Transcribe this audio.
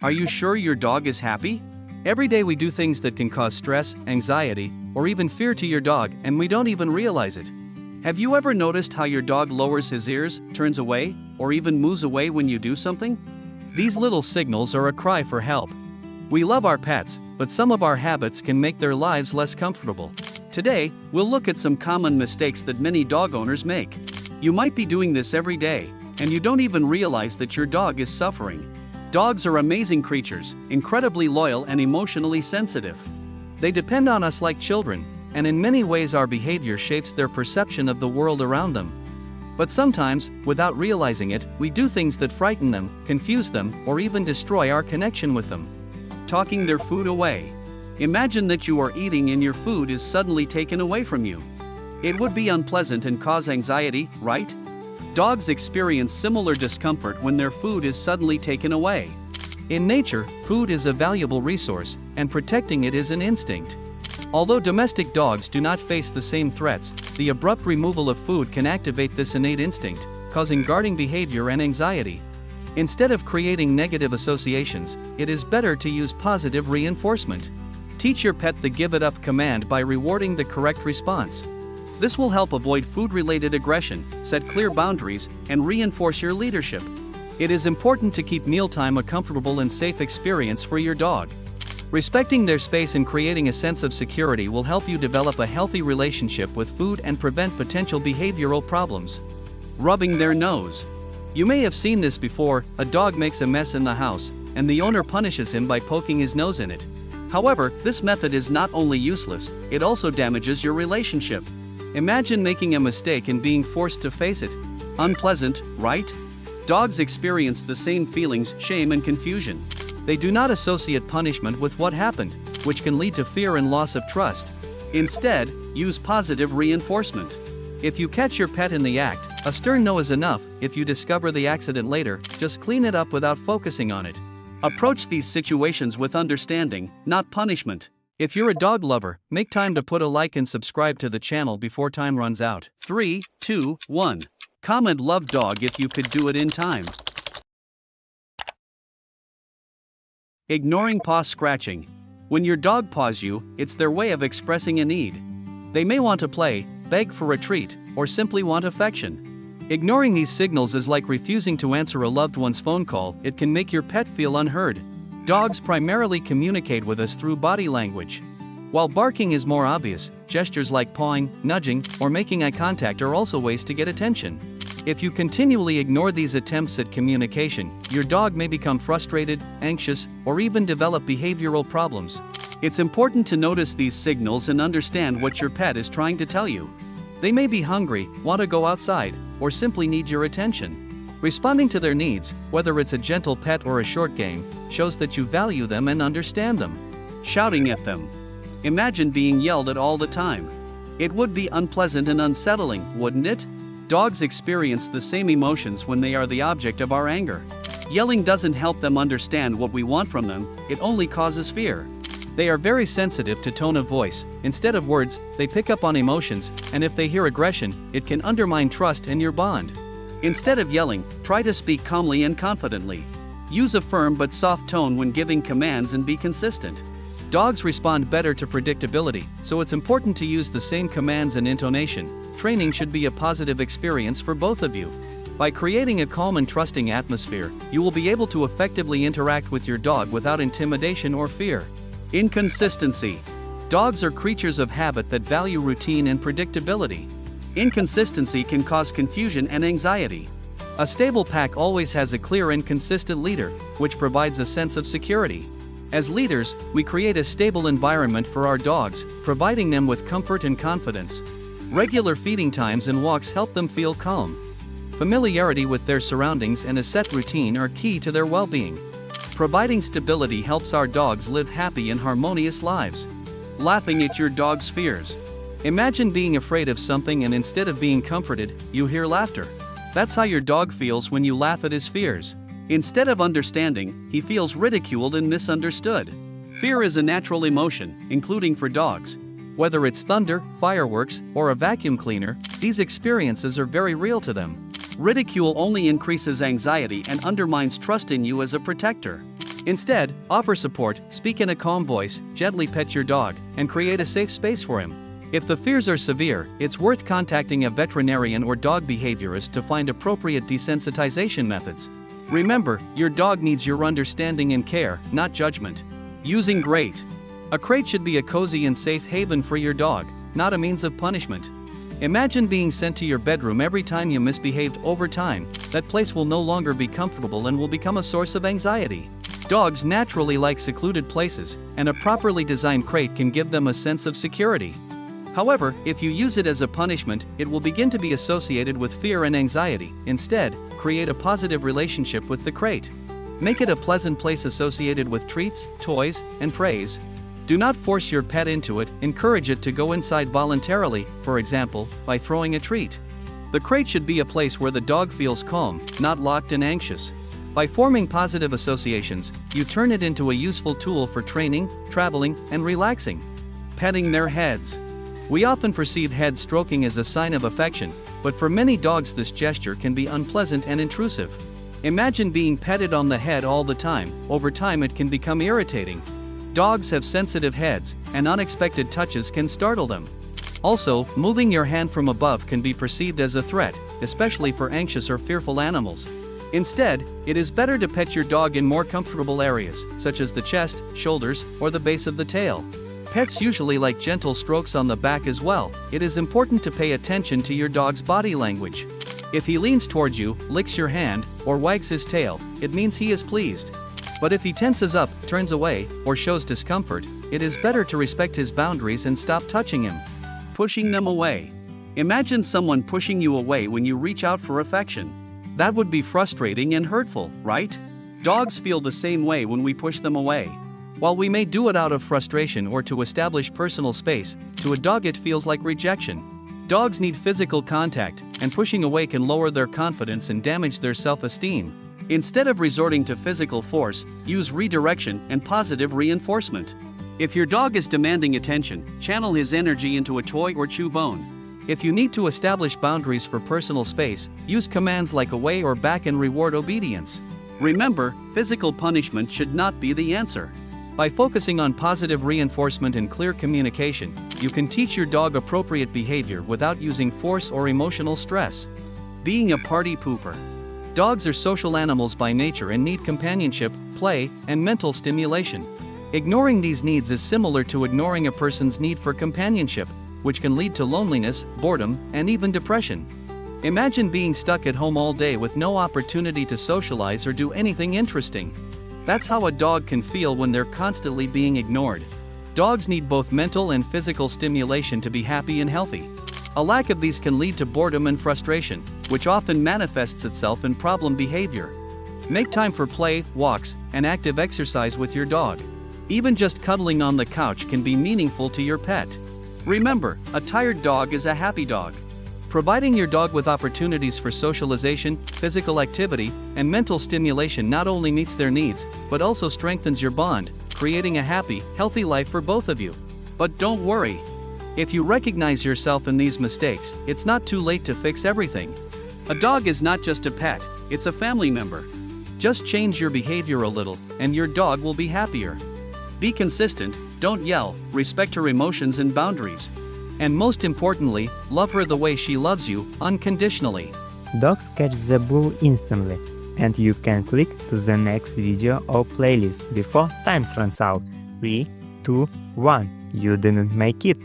Are you sure your dog is happy? Every day we do things that can cause stress, anxiety, or even fear to your dog, and we don't even realize it. Have you ever noticed how your dog lowers his ears, turns away, or even moves away when you do something? These little signals are a cry for help. We love our pets, but some of our habits can make their lives less comfortable. Today, we'll look at some common mistakes that many dog owners make. You might be doing this every day, and you don't even realize that your dog is suffering. Dogs are amazing creatures, incredibly loyal and emotionally sensitive. They depend on us like children, and in many ways our behavior shapes their perception of the world around them. But sometimes, without realizing it, we do things that frighten them, confuse them, or even destroy our connection with them. Talking their food away. Imagine that you are eating and your food is suddenly taken away from you. It would be unpleasant and cause anxiety, right? Dogs experience similar discomfort when their food is suddenly taken away. In nature, food is a valuable resource, and protecting it is an instinct. Although domestic dogs do not face the same threats, the abrupt removal of food can activate this innate instinct, causing guarding behavior and anxiety. Instead of creating negative associations, it is better to use positive reinforcement. Teach your pet the give it up command by rewarding the correct response. This will help avoid food-related aggression, set clear boundaries, and reinforce your leadership. It is important to keep mealtime a comfortable and safe experience for your dog. Respecting their space and creating a sense of security will help you develop a healthy relationship with food and prevent potential behavioral problems. Rubbing their nose. You may have seen this before. A dog makes a mess in the house, and the owner punishes him by poking his nose in it. However, this method is not only useless, it also damages your relationship. Imagine making a mistake and being forced to face it. Unpleasant, right? Dogs experience the same feelings, shame and confusion. They do not associate punishment with what happened, which can lead to fear and loss of trust. Instead, use positive reinforcement. If you catch your pet in the act, a stern no is enough. If you discover the accident later, just clean it up without focusing on it. Approach these situations with understanding, not punishment. If you're a dog lover, make time to put a like and subscribe to the channel before time runs out. 3, 2, 1. Comment love dog if you could do it in time. Ignoring paw scratching. When your dog paws you, it's their way of expressing a need. They may want to play, beg for a treat, or simply want affection. Ignoring these signals is like refusing to answer a loved one's phone call. It can make your pet feel unheard. Dogs primarily communicate with us through body language. While barking is more obvious, gestures like pawing, nudging, or making eye contact are also ways to get attention. If you continually ignore these attempts at communication, your dog may become frustrated, anxious, or even develop behavioral problems. It's important to notice these signals and understand what your pet is trying to tell you. They may be hungry, want to go outside, or simply need your attention. Responding to their needs, whether it's a gentle pet or a short game, shows that you value them and understand them. Shouting at them. Imagine being yelled at all the time. It would be unpleasant and unsettling, wouldn't it? Dogs experience the same emotions when they are the object of our anger. Yelling doesn't help them understand what we want from them, it only causes fear. They are very sensitive to tone of voice. Instead of words, they pick up on emotions, and if they hear aggression, it can undermine trust and your bond. Instead of yelling, try to speak calmly and confidently. Use a firm but soft tone when giving commands and be consistent. Dogs respond better to predictability, so it's important to use the same commands and intonation. Training should be a positive experience for both of you. By creating a calm and trusting atmosphere, you will be able to effectively interact with your dog without intimidation or fear. Inconsistency. Dogs are creatures of habit that value routine and predictability. Inconsistency can cause confusion and anxiety. A stable pack always has a clear and consistent leader, which provides a sense of security. As leaders, we create a stable environment for our dogs, providing them with comfort and confidence. Regular feeding times and walks help them feel calm. Familiarity with their surroundings and a set routine are key to their well-being. Providing stability helps our dogs live happy and harmonious lives. Laughing at your dog's fears. Imagine being afraid of something and instead of being comforted, you hear laughter. That's how your dog feels when you laugh at his fears. Instead of understanding, he feels ridiculed and misunderstood. Fear is a natural emotion, including for dogs. Whether it's thunder, fireworks, or a vacuum cleaner, these experiences are very real to them. Ridicule only increases anxiety and undermines trust in you as a protector. Instead, offer support, speak in a calm voice, gently pet your dog, and create a safe space for him. If the fears are severe, it's worth contacting a veterinarian or dog behaviorist to find appropriate desensitization methods. Remember, your dog needs your understanding and care, not judgment. Using grate. A crate should be a cozy and safe haven for your dog, not a means of punishment. Imagine being sent to your bedroom every time you misbehaved. Over time, that place will no longer be comfortable and will become a source of anxiety. Dogs naturally like secluded places, and a properly designed crate can give them a sense of security. However, if you use it as a punishment, it will begin to be associated with fear and anxiety. Instead, create a positive relationship with the crate. Make it a pleasant place associated with treats, toys, and praise. Do not force your pet into it, encourage it to go inside voluntarily, for example, by throwing a treat. The crate should be a place where the dog feels calm, not locked and anxious. By forming positive associations, you turn it into a useful tool for training, traveling, and relaxing. Petting their heads. We often perceive head stroking as a sign of affection, but for many dogs this gesture can be unpleasant and intrusive. Imagine being petted on the head all the time. Over time it can become irritating. Dogs have sensitive heads, and unexpected touches can startle them. Also, moving your hand from above can be perceived as a threat, especially for anxious or fearful animals. Instead, it is better to pet your dog in more comfortable areas, such as the chest, shoulders, or the base of the tail. Pets usually like gentle strokes on the back as well. It is important to pay attention to your dog's body language. If he leans towards you, licks your hand, or wags his tail, it means he is pleased. But if he tenses up, turns away, or shows discomfort, it is better to respect his boundaries and stop touching him. Pushing them away. Imagine someone pushing you away when you reach out for affection. That would be frustrating and hurtful, right? Dogs feel the same way when we push them away. While we may do it out of frustration or to establish personal space, to a dog it feels like rejection. Dogs need physical contact, and pushing away can lower their confidence and damage their self-esteem. Instead of resorting to physical force, use redirection and positive reinforcement. If your dog is demanding attention, channel his energy into a toy or chew bone. If you need to establish boundaries for personal space, use commands like away or back and reward obedience. Remember, physical punishment should not be the answer. By focusing on positive reinforcement and clear communication, you can teach your dog appropriate behavior without using force or emotional stress. Being a party pooper. Dogs are social animals by nature and need companionship, play, and mental stimulation. Ignoring these needs is similar to ignoring a person's need for companionship, which can lead to loneliness, boredom, and even depression. Imagine being stuck at home all day with no opportunity to socialize or do anything interesting. That's how a dog can feel when they're constantly being ignored. Dogs need both mental and physical stimulation to be happy and healthy. A lack of these can lead to boredom and frustration, which often manifests itself in problem behavior. Make time for play, walks, and active exercise with your dog. Even just cuddling on the couch can be meaningful to your pet. Remember, a tired dog is a happy dog. Providing your dog with opportunities for socialization, physical activity, and mental stimulation not only meets their needs, but also strengthens your bond, creating a happy, healthy life for both of you. But don't worry. If you recognize yourself in these mistakes, it's not too late to fix everything. A dog is not just a pet, it's a family member. Just change your behavior a little, and your dog will be happier. Be consistent, don't yell, respect her emotions and boundaries. And most importantly, love her the way she loves you, unconditionally. Dogs catch the bull instantly, and you can click to the next video or playlist before time runs out. 3, 2, 1. You didn't make it.